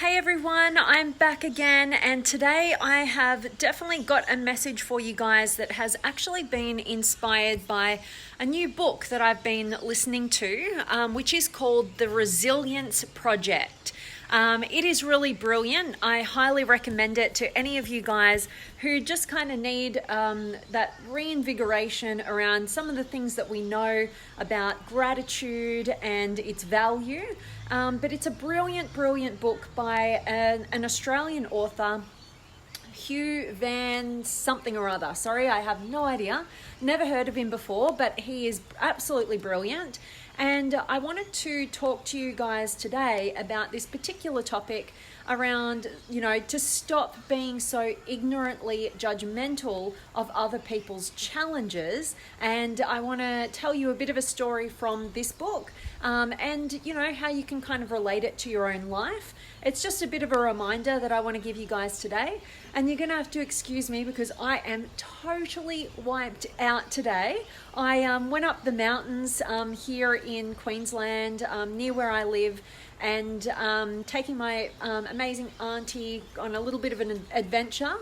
Hey everyone, I'm back again, and today I have definitely got a message for you guys that has actually been inspired by a new book that I've been listening to, which is called The Resilience Project. It is really brilliant. I highly recommend it to any of you guys who just kind of need that reinvigoration around some of the things that we know about gratitude and its value. But it's a brilliant book by an Australian author, Hugh Van something or other. Sorry, I have no idea. Never heard of him before, but he is absolutely brilliant. And I wanted to talk to you guys today about this particular topic around, to stop being so ignorantly judgmental of other people's challenges. And I want to tell you a bit of a story from this book, and how you can kind of relate it to your own life. It's just a bit of a reminder that I want to give you guys today. And you're going to have to excuse me because I am totally wiped out today. I went up the mountains here in Queensland, near where I live, and taking my amazing auntie on a little bit of an adventure.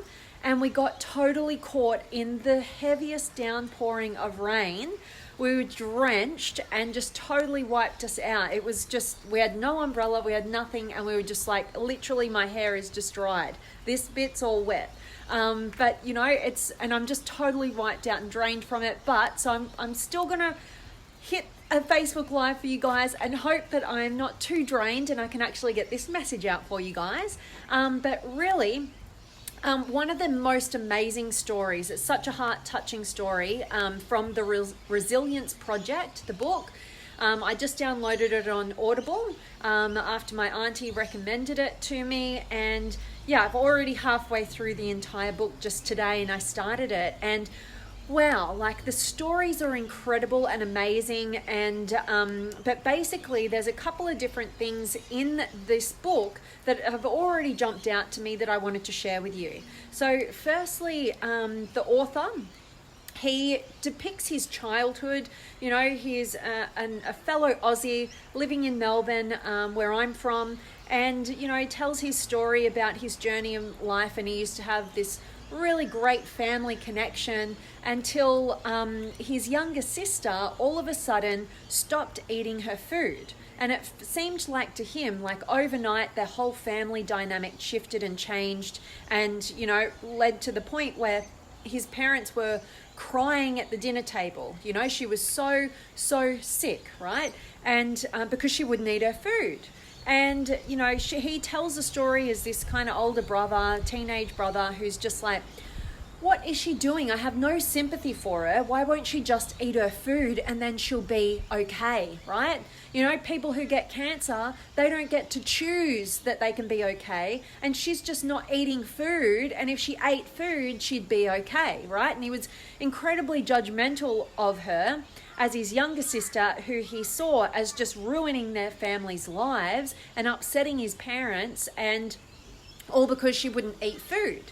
And we got totally caught in the heaviest downpouring of rain. We were drenched and just totally wiped us out. It was just, we had no umbrella, we had nothing, and we were just like, literally my hair is just dried. This bit's all wet. But and I'm just totally wiped out and drained from it. But so I'm still gonna hit a Facebook Live for you guys and hope that I'm not too drained and I can actually get this message out for you guys. But really, one of the most amazing stories, it's such a heart-touching story, from the Resilience Project, the book. I just downloaded it on Audible after my auntie recommended it to me, and yeah, I've already halfway through the entire book just today, and I started it, and wow, like the stories are incredible and amazing, and but basically there's a couple of different things in this book that have already jumped out to me that I wanted to share with you. So firstly, the author, he depicts his childhood. He's a fellow Aussie living in Melbourne, where I'm from, and he tells his story about his journey in life, and he used to have this really great family connection until his younger sister all of a sudden stopped eating her food. And it seemed like to him, like overnight, their whole family dynamic shifted and changed, and led to the point where his parents were crying at the dinner table. She was so sick, right? And because she wouldn't eat her food. And, he tells the story as this kind of older brother, teenage brother, who's just like, what is she doing? I have no sympathy for her. Why won't she just eat her food and then she'll be okay, right? People who get cancer, they don't get to choose that they can be okay. And she's just not eating food. And if she ate food, she'd be okay, right? And he was incredibly judgmental of her as his younger sister, who he saw as just ruining their family's lives and upsetting his parents, and all because she wouldn't eat food.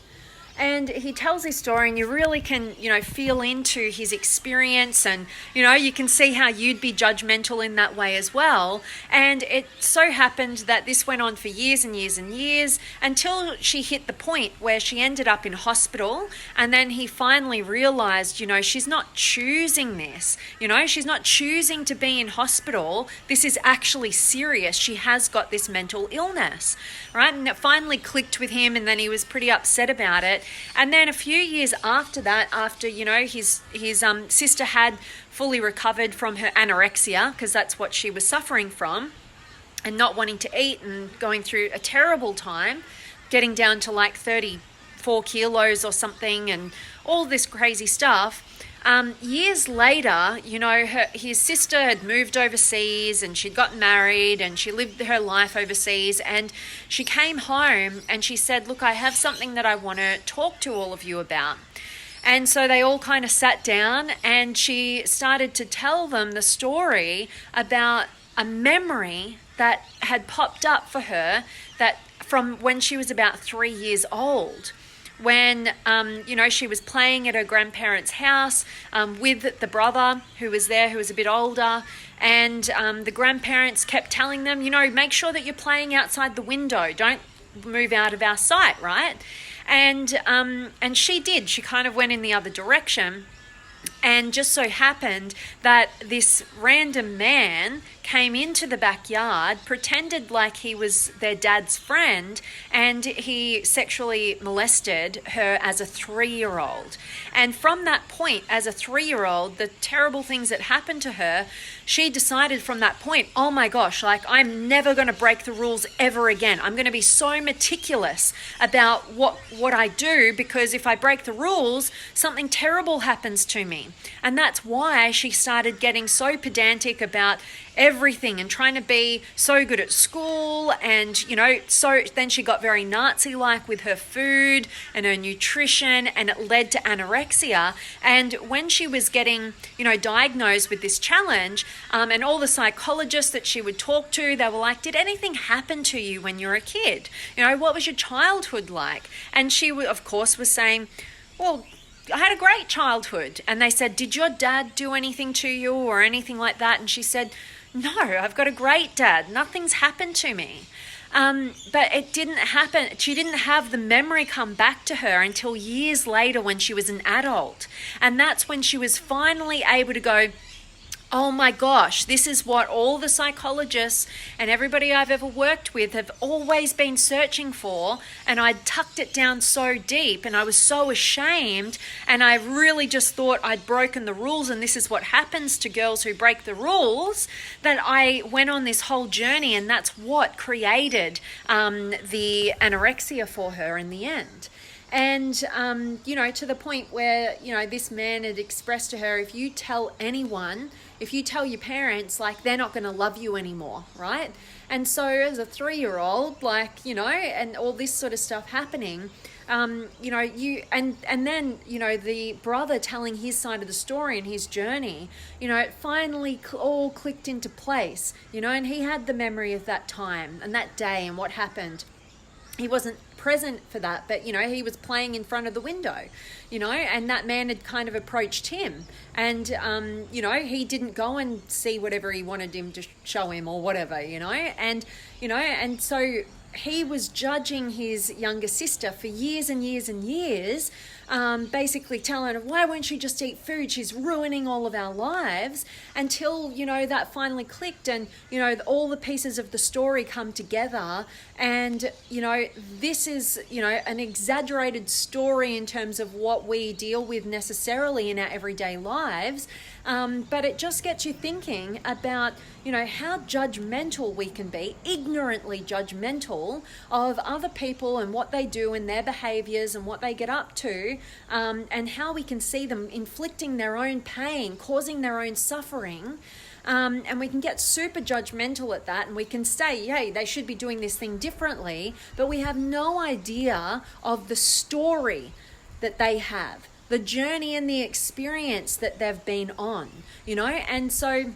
And he tells his story, and you really can, feel into his experience, and, you can see how you'd be judgmental in that way as well. And it so happened that this went on for years and years and years until she hit the point where she ended up in hospital. And then he finally realized, she's not choosing this. She's not choosing to be in hospital. This is actually serious. She has got this mental illness, right? And it finally clicked with him, and then he was pretty upset about it. And then a few years after that, after, his sister had fully recovered from her anorexia, because that's what she was suffering from, and not wanting to eat and going through a terrible time, getting down to like 34 kilos or something and all this crazy stuff. Years later, his sister had moved overseas and she'd gotten married and she lived her life overseas, and she came home and she said, look, I have something that I want to talk to all of you about. And so they all kind of sat down, and she started to tell them the story about a memory that had popped up for her that from when she was about 3 years old. When, she was playing at her grandparents' house with the brother who was there, who was a bit older, and the grandparents kept telling them, make sure that you're playing outside the window. Don't move out of our sight, right? And she did. She kind of went in the other direction. And just so happened that this random man came into the backyard, pretended like he was their dad's friend, and he sexually molested her as a 3-year-old. And from that point, as a 3-year-old, the terrible things that happened to her, she decided from that point, oh my gosh, like I'm never going to break the rules ever again. I'm going to be so meticulous about what I do, because if I break the rules, something terrible happens to me. And that's why she started getting so pedantic about everything and trying to be so good at school, and so then she got very Nazi-like with her food and her nutrition, and it led to anorexia. And when she was getting diagnosed with this challenge, and all the psychologists that she would talk to, they were like, did anything happen to you when you were a kid? What was your childhood like? And she of course was saying, well, I had a great childhood. And they said, did your dad do anything to you or anything like that? And she said, no, I've got a great dad. Nothing's happened to me. But it didn't happen. She didn't have the memory come back to her until years later when she was an adult. And that's when she was finally able to go, oh my gosh, this is what all the psychologists and everybody I've ever worked with have always been searching for. And I tucked it down so deep, and I was so ashamed, and I really just thought I'd broken the rules, and this is what happens to girls who break the rules, that I went on this whole journey, and that's what created the anorexia for her in the end. And, to the point where, this man had expressed to her, if you tell your parents, like, they're not going to love you anymore, right? And so as a 3-year-old, and all this sort of stuff happening, then the brother telling his side of the story and his journey, it finally all clicked into place, and he had the memory of that time and that day and what happened. He wasn't present for that, but he was playing in front of the window, and that man had kind of approached him, and he didn't go and see whatever he wanted him to show him or whatever, and so he was judging his younger sister for years and years and years, basically telling her, why won't she just eat food? She's ruining all of our lives, until, that finally clicked, and, all the pieces of the story come together. And, this is, an exaggerated story in terms of what we deal with necessarily in our everyday lives. But it just gets you thinking about, how judgmental we can be, ignorantly judgmental of other people and what they do and their behaviors and what they get up to, and how we can see them inflicting their own pain, causing their own suffering. And we can get super judgmental at that, and we can say, hey, they should be doing this thing differently, but we have no idea of the story that they have, the journey and the experience that they've been on, and so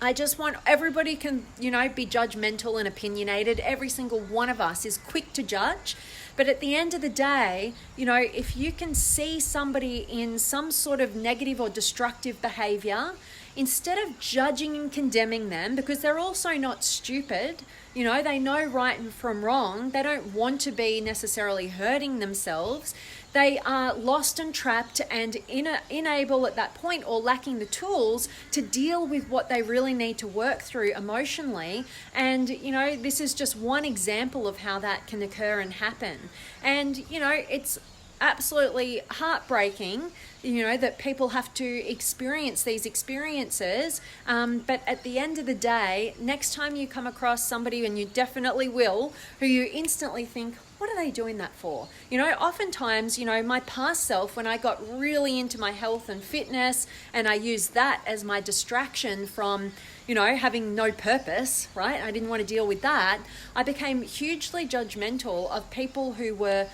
I just want everybody can, be judgmental and opinionated. Every single one of us is quick to judge. But at the end of the day, if you can see somebody in some sort of negative or destructive behavior, instead of judging and condemning them, because they're also not stupid, they know right and from wrong. They don't want to be necessarily hurting themselves. They are lost and trapped and unable at that point, or lacking the tools to deal with what they really need to work through emotionally. And, this is just one example of how that can occur and happen. And, it's absolutely heartbreaking, that people have to experience these experiences. But at the end of the day, next time you come across somebody, and you definitely will, who you instantly think, what are they doing that for? Oftentimes, my past self, when I got really into my health and fitness, and I used that as my distraction from, having no purpose, right? I didn't want to deal with that. I became hugely judgmental of people who were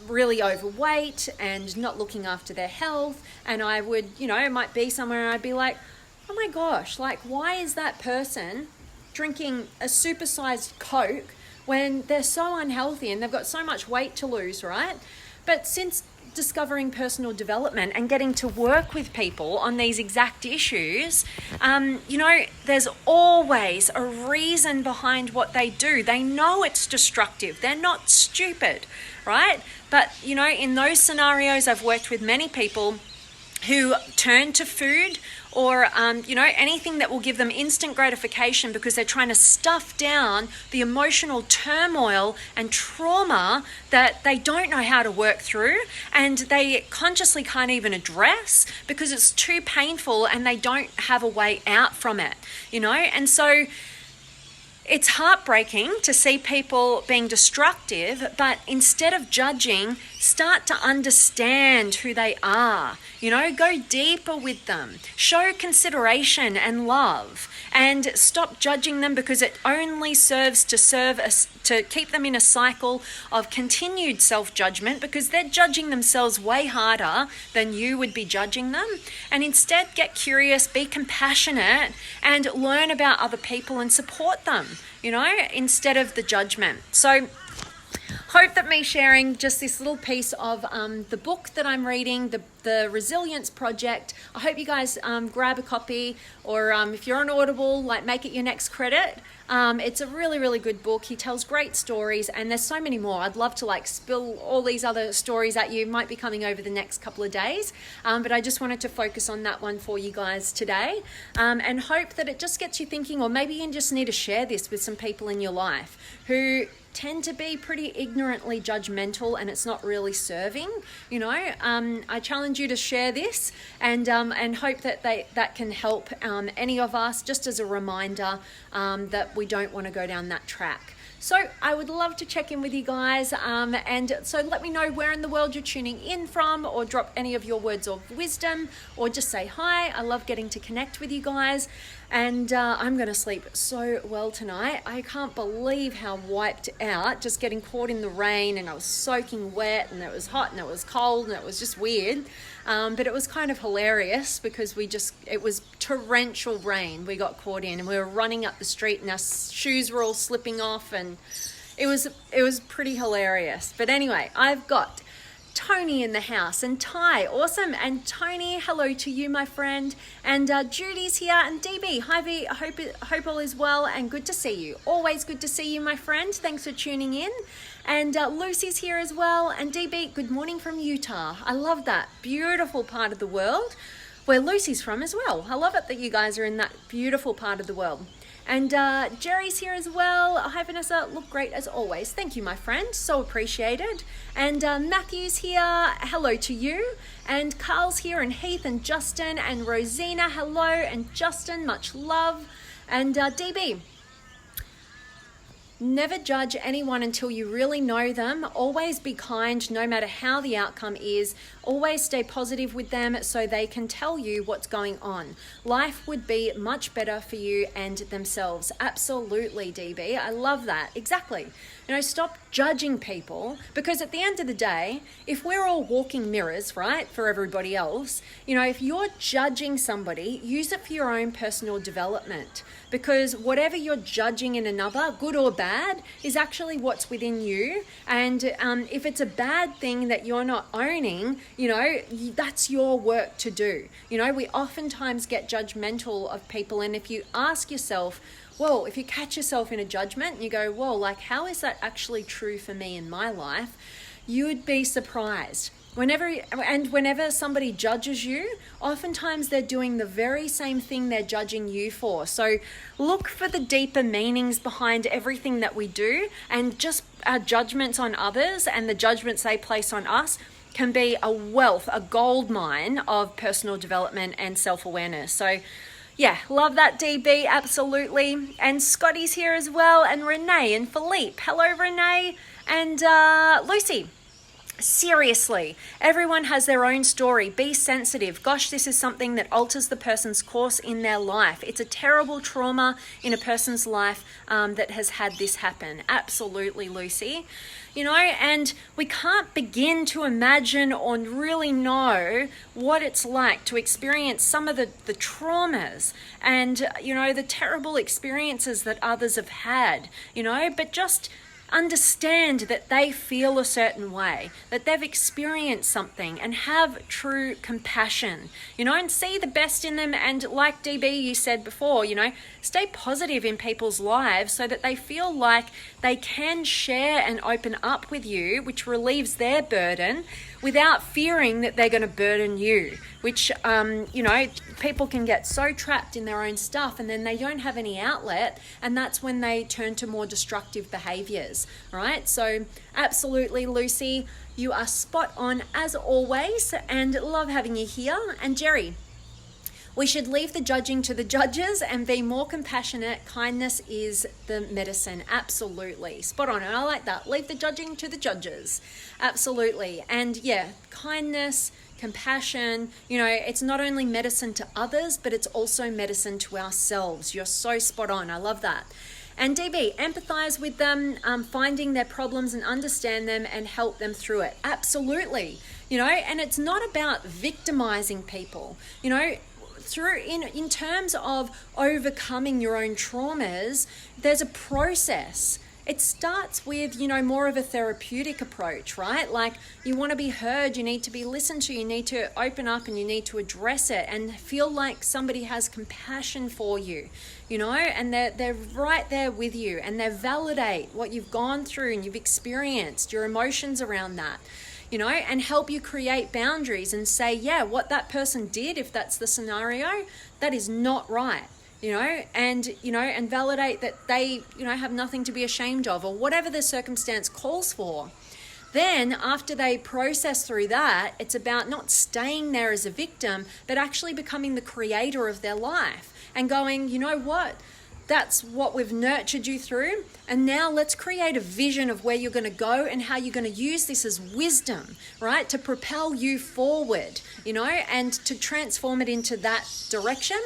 really overweight and not looking after their health. And I would, it might be somewhere, and I'd be like, oh my gosh, like, why is that person drinking a supersized Coke when they're so unhealthy and they've got so much weight to lose, right? But since discovering personal development and getting to work with people on these exact issues, there's always a reason behind what they do. They know it's destructive. They're not stupid, right? But, in those scenarios, I've worked with many people who turn to food or, anything that will give them instant gratification because they're trying to stuff down the emotional turmoil and trauma that they don't know how to work through and they consciously can't even address because it's too painful and they don't have a way out from it, And so it's heartbreaking to see people being destructive, but instead of judging, start to understand who they are. Go deeper with them. Show consideration and love, and stop judging them because it only serves to keep them in a cycle of continued self-judgment because they're judging themselves way harder than you would be judging them. And instead, get curious, be compassionate, and learn about other people and support them, instead of the judgment. So hope that me sharing just this little piece of the book that I'm reading, the Resilience Project, I hope you guys grab a copy, or if you're on Audible, make it your next credit. It's a really, really good book. He tells great stories, and there's so many more. I'd love to spill all these other stories at you. Might be coming over the next couple of days, but I just wanted to focus on that one for you guys today, and hope that it just gets you thinking, or maybe you just need to share this with some people in your life who tend to be pretty ignorantly judgmental, and it's not really serving. I challenge you to share this, and hope that that can help any of us, just as a reminder that we don't want to go down that track. So I would love to check in with you guys, and so let me know where in the world you're tuning in from, or drop any of your words of wisdom, or just say hi. I love getting to connect with you guys, and I'm going to sleep so well tonight. I can't believe how wiped out, just getting caught in the rain, and I was soaking wet, and it was hot, and it was cold, and it was just weird. But it was kind of hilarious because it was torrential rain we got caught in, and we were running up the street and our shoes were all slipping off, and it was pretty hilarious. But anyway, I've got Tony in the house, and Ty, awesome, and Tony, hello to you, my friend, and Judy's here, and DB, hi V, I hope all is well, and good to see you. Always good to see you, my friend. Thanks for tuning in. And Lucy's here as well, and DB, good morning from Utah. I love that beautiful part of the world where Lucy's from as well. I love it that you guys are in that beautiful part of the world. And Jerry's here as well. Hi, Vanessa. Look great as always. Thank you, my friend. So appreciated. And Matthew's here. Hello to you. And Carl's here, and Heath, and Justin, and Rosina. Hello. And Justin, much love. And DB, never judge anyone until you really know them. Always be kind, no matter how the outcome is. Always stay positive with them so they can tell you what's going on. Life would be much better for you and themselves. Absolutely, DB. I love that. Exactly. Stop judging people, because at the end of the day, if we're all walking mirrors, right, for everybody else, if you're judging somebody, use it for your own personal development, because whatever you're judging in another, good or bad, is actually what's within you. And if it's a bad thing that you're not owning, that's your work to do. We oftentimes get judgmental of people, and if you ask yourself, well, if you catch yourself in a judgment and you go, well, how is that actually true for me in my life? You would be surprised. Whenever somebody judges you, oftentimes they're doing the very same thing they're judging you for. So look for the deeper meanings behind everything that we do, and just our judgments on others and the judgments they place on us can be a wealth, a gold mine of personal development and self-awareness. So yeah, love that, DB, absolutely. And Scotty's here as well, and Renee and Philippe. Hello, Renee, and Lucy. Seriously, everyone has their own story. Be sensitive. Gosh, this is something that alters the person's course in their life. It's a terrible trauma in a person's life that has had this happen. Absolutely, Lucy. And we can't begin to imagine or really know what it's like to experience some of the traumas and, the terrible experiences that others have had, but just understand that they feel a certain way, that they've experienced something, and have true compassion, and see the best in them. And like DB, you said before, stay positive in people's lives so that they feel like they can share and open up with you, which relieves their burden without fearing that they're going to burden you, which, people can get so trapped in their own stuff and then they don't have any outlet, and that's when they turn to more destructive behaviors, right? So absolutely, Lucy, you are spot on as always, and love having you here. And Jerry, we should leave the judging to the judges and be more compassionate. Kindness is the medicine. Absolutely. Spot on. And I like that. Leave the judging to the judges. Absolutely. And yeah, kindness, compassion, it's not only medicine to others, but it's also medicine to ourselves. You're so spot on. I love that. And DB, empathize with them, finding their problems and understand them and help them through it. Absolutely. And it's not about victimizing people, in terms of overcoming your own traumas, there's a process. It starts with, more of a therapeutic approach, right? Like, you want to be heard, you need to be listened to, you need to open up and you need to address it and feel like somebody has compassion for you, and they're right there with you, and they validate what you've gone through and you've experienced, your emotions around that. And help you create boundaries and say, yeah, what that person did, if that's the scenario, that is not right, and validate that they, have nothing to be ashamed of, or whatever the circumstance calls for. Then after they process through that, it's about not staying there as a victim, but actually becoming the creator of their life and going, you know what? That's what we've nurtured you through. And now let's create a vision of where you're going to go and how you're going to use this as wisdom, right? To propel you forward, and to transform it into that direction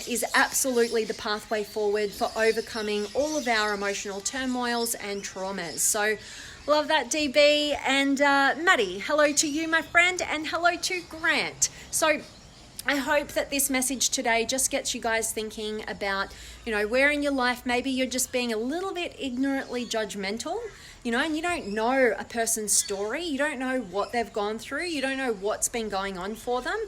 is absolutely the pathway forward for overcoming all of our emotional turmoils and traumas. So love that, DB. And Maddie, hello to you, my friend, and hello to Grant. So I hope that this message today just gets you guys thinking about, where in your life maybe you're just being a little bit ignorantly judgmental, and you don't know a person's story, you don't know what they've gone through, you don't know what's been going on for them.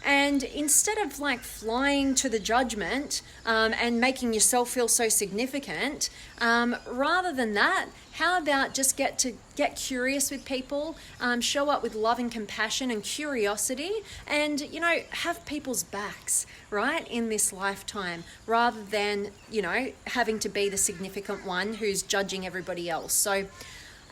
And instead of like flying to the judgment and making yourself feel so significant, rather than that, how about just get curious with people, show up with love and compassion and curiosity, and, have people's backs, right, in this lifetime, rather than, having to be the significant one who's judging everybody else. So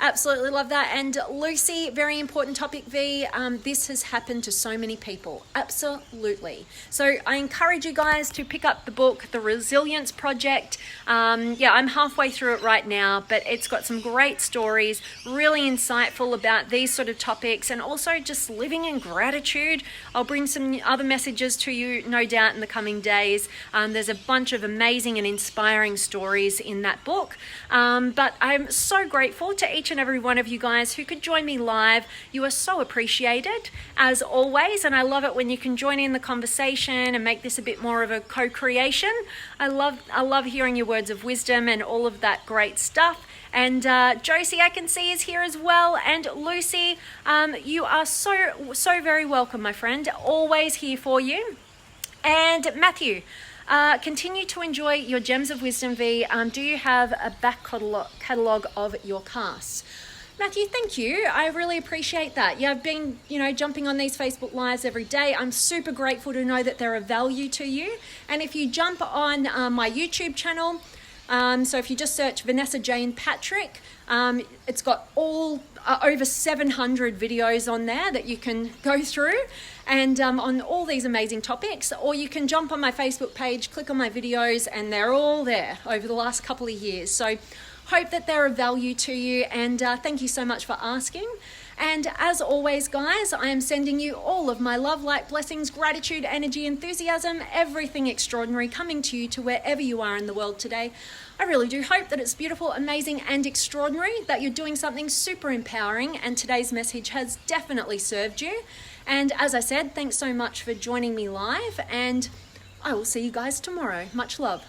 absolutely love that. And Lucy, very important topic, V. This has happened to so many people. Absolutely. So I encourage you guys to pick up the book, The Resilience Project. I'm halfway through it right now, but it's got some great stories, really insightful about these sort of topics, and also just living in gratitude. I'll bring some other messages to you, no doubt, in the coming days. There's a bunch of amazing and inspiring stories in that book. But I'm so grateful to each and every one of you guys who could join me live. You are so appreciated, as always, and I love it when you can join in the conversation and make this a bit more of a co-creation. I love hearing your words of wisdom and all of that great stuff. And Josie, I can see, is here as well. And Lucy, you are so very welcome, my friend. Always here for you. And Matthew, continue to enjoy your gems of wisdom, V. Do you have a back catalogue of your casts? Matthew, thank you. I really appreciate that. Yeah, I've been, jumping on these Facebook Lives every day. I'm super grateful to know that they're of value to you. And if you jump on my YouTube channel, so if you just search Vanessa Jane Patrick, it's got all over 700 videos on there that you can go through, and on all these amazing topics. Or you can jump on my Facebook page, click on my videos, and they're all there over the last couple of years. So hope that they're of value to you, and thank you so much for asking. And as always, guys, I am sending you all of my love, light, blessings, gratitude, energy, enthusiasm, everything extraordinary coming to you to wherever you are in the world today. I really do hope that it's beautiful, amazing, and extraordinary, that you're doing something super empowering, and today's message has definitely served you. And as I said, thanks so much for joining me live, and I will see you guys tomorrow. Much love.